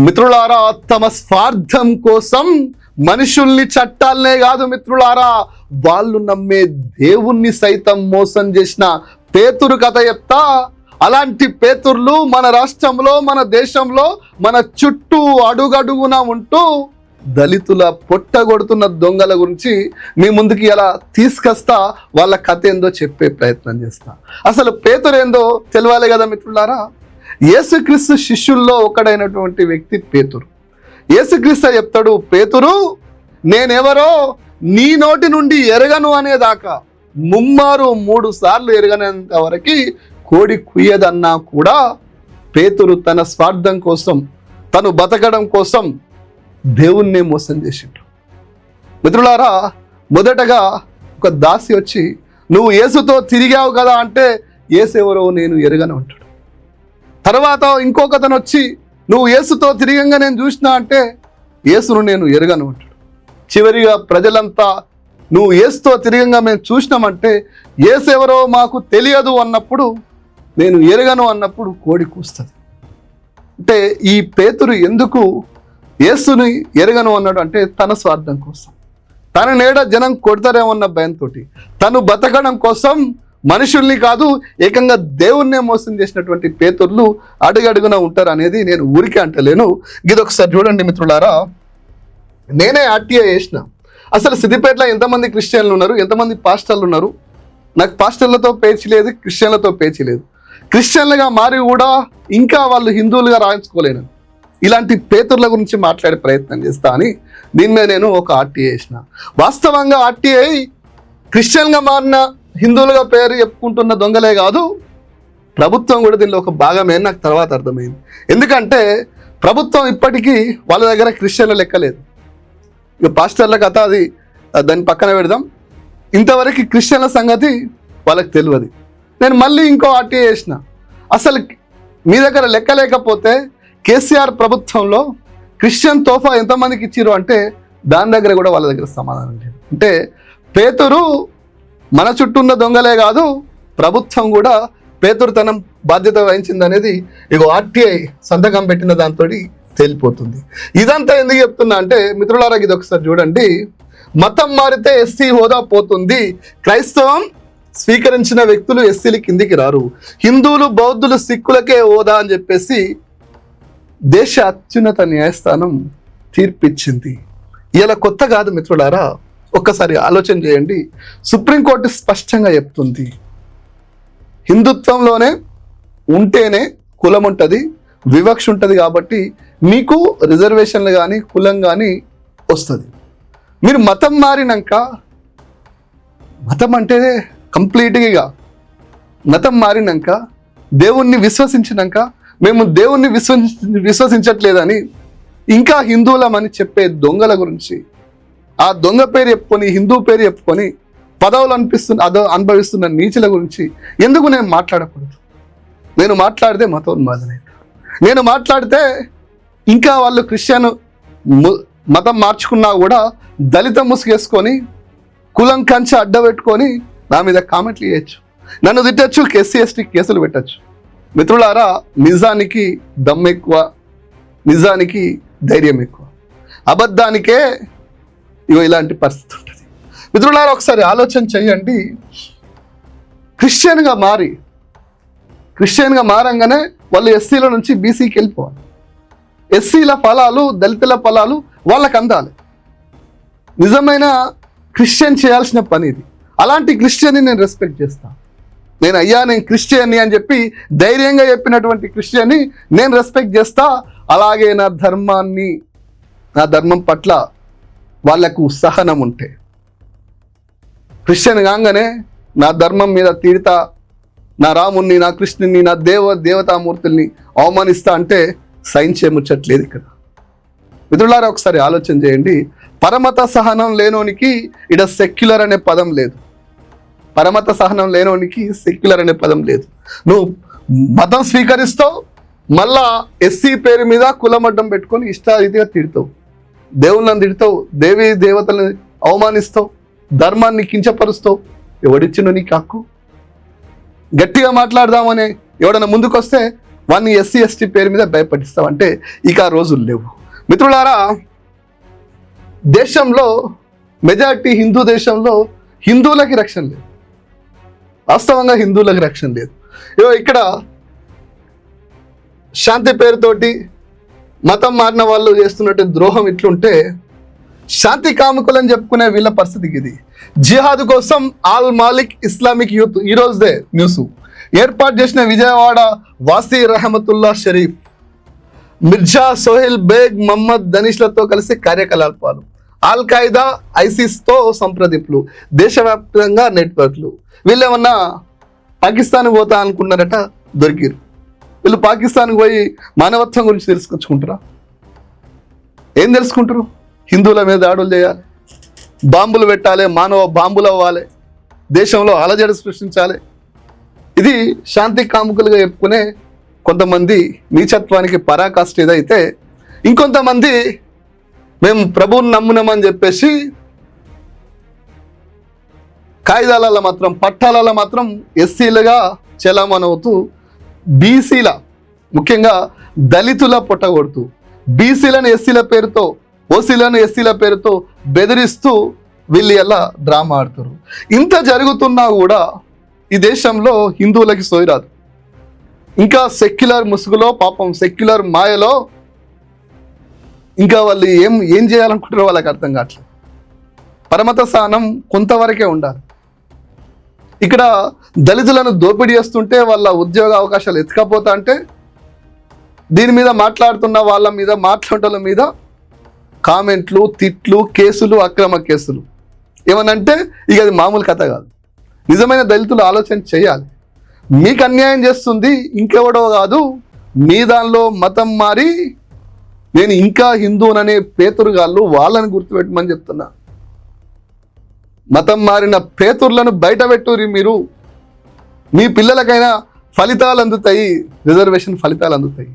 మిత్రులారా, తమ స్వార్థం కోసం మనుషుల్ని, చట్టాలనే కాదు మిత్రులారా, వాళ్ళు నమ్మే దేవుణ్ణి సైతం మోసం చేసిన పేతురు కథ చెప్తా. అలాంటి పేతుర్లు మన రాష్ట్రంలో, మన దేశంలో, మన చుట్టూ అడుగడుగునా ఉంటూ దళితుల పొట్టగొడుతున్న దొంగల గురించి మీ ముందుకి ఎలా తీసుకొస్తా, వాళ్ళ కథ ఏందో చెప్పే ప్రయత్నం చేస్తా. అసలు పేతురు ఏందో తెలవాలి కదా మిత్రులారా. యేసుక్రీస్తు శిష్యుల్లో ఒకడైనటువంటి వ్యక్తి పేతురు. యేసుక్రీస్తు చెప్తాడు, పేతురు నేనెవరో నీ నోటి నుండి ఎరగను అనేదాకా, ముమ్మారు 3 సార్లు ఎరగనంత వరకు కోడి కుయ్యదన్నా కూడా పేతురు తన స్వార్థం కోసం, తను బతకడం కోసం దేవుణ్ణి మోసం చేసిండు. మిత్రులారా, మొదటగా ఒక దాసి వచ్చి నువ్వు యేసుతో తిరిగావు కదా అంటే, యేసు ఎవరో నేను ఎరగను అంటాడు. తర్వాత ఇంకొకతను వచ్చి నువ్వు యేసుతో తిరిగంగా నేను చూసినా అంటే, యేసును నేను ఎరగను అంటాడు. చివరిగా ప్రజలంతా నువ్వు యేసుతో తిరిగంగా మేము చూసినామంటే, యేసు ఎవరో మాకు తెలియదు అన్నప్పుడు, నేను ఎరగను అన్నప్పుడు కోడి కూస్తుంది. అంటే ఈ పేతురు ఎందుకు యేసుని ఎరగను అన్నాడు అంటే, తన స్వార్థం కోసం, తన నేడ జనం కొడతారేమన్న భయంతో, తను బతకడం కోసం మనుషుల్ని కాదు ఏకంగా దేవుణ్ణే మోసం చేసినటువంటి పేతుర్లు అడుగడుగున ఉంటారు అనేది నేను ఊరికే అంటలేను. ఇది ఒకసారి చూడండి మిత్రులారా. నేనే ఆర్టీఐ చేసిన. అసలు సిద్దిపేటలో ఎంతమంది క్రిస్టియన్లు ఉన్నారు, ఎంతమంది పాస్టర్లు ఉన్నారు? నాకు పాస్టర్లతో పేచి లేదు, క్రిస్టియన్లతో పేచి లేదు. క్రిస్టియన్లుగా మారి కూడా ఇంకా వాళ్ళు హిందువులుగా రాయించుకోలేను. ఇలాంటి పేతుర్ల గురించి మాట్లాడే ప్రయత్నం చేస్తా అని దీని మీద నేను ఒక ఆర్టీఐ చేసిన. వాస్తవంగా ఆర్టీఐ క్రిస్టియన్గా మారిన హిందువులుగా పేరు చెప్పుకుంటున్న దొంగలే కాదు, ప్రభుత్వం కూడా దీనిలో ఒక భాగమే నాకు తర్వాత అర్థమైంది. ఎందుకంటే ప్రభుత్వం ఇప్పటికీ వాళ్ళ దగ్గర క్రిస్టియన్ల లెక్కలేదు. ఇక పాస్టర్ల కథ అది దాన్ని పక్కన పెడదాం. ఇంతవరకు క్రిస్టియన్ల సంగతి వాళ్ళకి తెలియదు. నేను మళ్ళీ ఇంకో ఆర్టీఐ చేసిన. అసలు మీ దగ్గర లెక్క లేకపోతే కేసీఆర్ ప్రభుత్వంలో క్రిస్టియన్ తోఫా ఎంతమందికి ఇచ్చిరు అంటే, దాని దగ్గర కూడా వాళ్ళ దగ్గర సమాధానం లేదు. అంటే పేతురు మన చుట్టూ ఉన్న దొంగలే కాదు, ప్రభుత్వం కూడా పేతురుతనం బాధ్యత వహించింది అనేది ఇగో ఆర్టీఐ సంతకం పెట్టిన దాంతో తేలిపోతుంది. ఇదంతా ఎందుకు చెప్తున్నా అంటే మిత్రులారా, ఇది ఒకసారి చూడండి. మతం మారితే ఎస్సీ హోదా పోతుంది, క్రైస్తవం స్వీకరించిన వ్యక్తులు ఎస్సీలు కిందికి రారు, హిందువులు బౌద్ధులు సిక్కులకే హోదా అని చెప్పేసి దేశ అత్యున్నత న్యాయస్థానం తీర్పిచ్చింది. ఇలా కొత్త కాదు మిత్రులారా, ఒక్కసారి ఆలోచన చేయండి. సుప్రీంకోర్టు స్పష్టంగా చెప్తుంది, హిందుత్వంలోనే ఉంటేనే కులం ఉంటుంది, వివక్ష ఉంటుంది, కాబట్టి మీకు రిజర్వేషన్లు కానీ కులం కానీ వస్తుంది. మీరు మతం మారినాక, మతం అంటే కంప్లీట్గా మతం మారినాక, దేవుణ్ణి విశ్వసించినాక, మేము దేవుణ్ణి విశ్వసించట్లేదని ఇంకా హిందువులమని చెప్పే దొంగల గురించి, ఆ దొంగ పేరు చెప్పుకొని, హిందూ పేరు చెప్పుకొని పదవులు అనుభవిస్తున్న నీచుల గురించి ఎందుకు నేను మాట్లాడకూడదు? నేను మాట్లాడితే మతోన్మాదన, నేను మాట్లాడితే ఇంకా వాళ్ళు క్రిస్టియన్ మతం మార్చుకున్నా కూడా దళిత ముసుగేసుకొని కులం కంచె అడ్డబెట్టుకొని నా మీద కామెంట్లు చేయొచ్చు, నన్ను తిట్టచ్చు, ఎస్సీ ఎస్టీ కేసులు పెట్టచ్చు. మిత్రులారా, నిజానికి దమ్ ఎక్కువ, నిజానికి ధైర్యం ఎక్కువ, అబద్ధానికే ఇలాంటి పరిస్థితి ఉంటుంది. మిత్రులారా, ఒకసారి ఆలోచన చేయండి. క్రిస్టియన్గా మారంగానే వాళ్ళు ఎస్సీల నుంచి బీసీకి వెళ్ళిపోవాలి. ఎస్సీల ఫలాలు, దళితుల ఫలాలు వాళ్ళకి అందాలి. నిజమైన క్రిస్టియన్ చేయాల్సిన పని ఇది. అలాంటి క్రిస్టియన్ని నేను రెస్పెక్ట్ చేస్తాను. నేను క్రిస్టియన్ని అని చెప్పి ధైర్యంగా చెప్పినటువంటి క్రిస్టియన్ని నేను రెస్పెక్ట్ చేస్తా. అలాగే నా ధర్మం పట్ల వాళ్లకు సహనం ఉంటే, క్రిస్టియన్ కాగానే నా ధర్మం మీద తీరుతా, నా రాముణ్ణి, నా కృష్ణుని, నా దేవతామూర్తుల్ని అవమానిస్తా అంటే సహించే ముచ్చట్లేదు ఇక్కడ. మిత్రులారా, ఒకసారి ఆలోచన చేయండి. పరమత సహనం లేనోనికి ఇక్కడ సెక్యులర్ అనే పదం లేదు. పరమత సహనం లేనోనికి సెక్యులర్ అనే పదం లేదు. నువ్వు మతం స్వీకరిస్తావు, మళ్ళా ఎస్సీ పేరు మీద కులమడ్డం పెట్టుకొని ఇష్టారీతిగా తిడతావు, దేవుళ్ళని తిడతావు, దేవతలను అవమానిస్తావు, ధర్మాన్ని కించపరుస్తావు. ఎవడిచ్చిన నీకు హక్కు? గట్టిగా మాట్లాడదామని ఎవడన్నా ముందుకొస్తే వాడిని ఎస్సీ ఎస్టీ పేరు మీద భయపడిస్తామంటే ఇక ఆ రోజులు లేవు. మిత్రులారా, దేశంలో మెజారిటీ హిందూ దేశంలో హిందువులకి రక్షణ లేదు. వాస్తవంగా హిందువులకి రక్షణ లేదు. ఇక్కడ శాంతి పేరుతోటి మతం మారిన వాళ్ళు చేస్తున్నట్టు ద్రోహం ఇట్లుంటే శాంతి కాముకులని చెప్పుకునే వీళ్ళ పరిస్థితికి ఇది. జిహాద్ కోసం ఆల్ మాలిక్ ఇస్లామిక్ యూత్ ఈ రోజుదే న్యూస్ ఏర్పాటు చేసిన విజయవాడ వాసీ రహమతుల్లా షరీఫ్, మిర్జా సోహెల్ బేగ్, మహమ్మద్ దనీష్లతో కలిసి కార్యకలాపాలు, ఆల్ ఖైదా, ఐసిస్తో సంప్రదింపులు, దేశవ్యాప్తంగా నెట్వర్క్లు. వీళ్ళు ఏమన్నా పాకిస్తాన్కి పోతా అనుకున్నారట, దొరికిరు. వీళ్ళు పాకిస్తాన్కి పోయి మానవత్వం గురించి తెలుసుకొచ్చుకుంటారా? ఏం తెలుసుకుంటారు? హిందువుల మీద దాడులు చేయాలి, బాంబులు పెట్టాలి, మానవ బాంబులు అవ్వాలి, దేశంలో అలజడి సృష్టించాలి. ఇది శాంతి కాముకులుగా చెప్పుకునే కొంతమంది నీచత్వానికి పరాకాష్ఠ ఏదైతే, ఇంకొంతమంది మేము ప్రభువుని నమ్మునామని చెప్పేసి కాయిదాలలో మాత్రం పట్టాలలో మాత్రం ఎస్సీలుగా చెలామణవుతూ బీసీల ముఖ్యంగా దళితుల పొట్టగొడుతూ బీసీలను ఎస్సీల పేరుతో ఓసీలను ఎస్సీల పేరుతో బెదిరిస్తూ వీళ్ళు ఎలా డ్రామా ఆడుతారు. ఇంత జరుగుతున్నా కూడా ఈ దేశంలో హిందువులకి సోయరాదు. ఇంకా సెక్యులర్ ముసుగులో, పాపం సెక్యులర్ మాయలో ఇంకా వాళ్ళు ఏం చేయాలనుకుంటారో వాళ్ళకి అర్థం కావట్లేదు. పరమత స్థానం కొంతవరకే ఉండాలి. ఇక్కడ దళితులను దోపిడీ చేస్తుంటే వాళ్ళ ఉద్యోగ అవకాశాలు ఎత్తుకపోతా అంటే దీని మీద మాట్లాడుతున్న వాళ్ళ మీద, మాట్లాడటం మీద కామెంట్లు, తిట్లు, కేసులు, అక్రమ కేసులు. ఏమనంటే ఇక అది మామూలు కథ కాదు. నిజమైన దళితులు ఆలోచన చేయాలి. మీకు అన్యాయం చేస్తుంది ఇంకెవడో కాదు, మీ దానిలో మతం మారి నేను ఇంకా హిందువుననే పేతురుగాళ్ళు, వాళ్ళని గుర్తుపెట్టమని చెప్తున్నా. మతం మారిన పేతుర్లను బయట పెట్టుర్రి. మీ పిల్లలకైనా ఫలితాలు అందుతాయి, రిజర్వేషన్ ఫలితాలు అందుతాయి.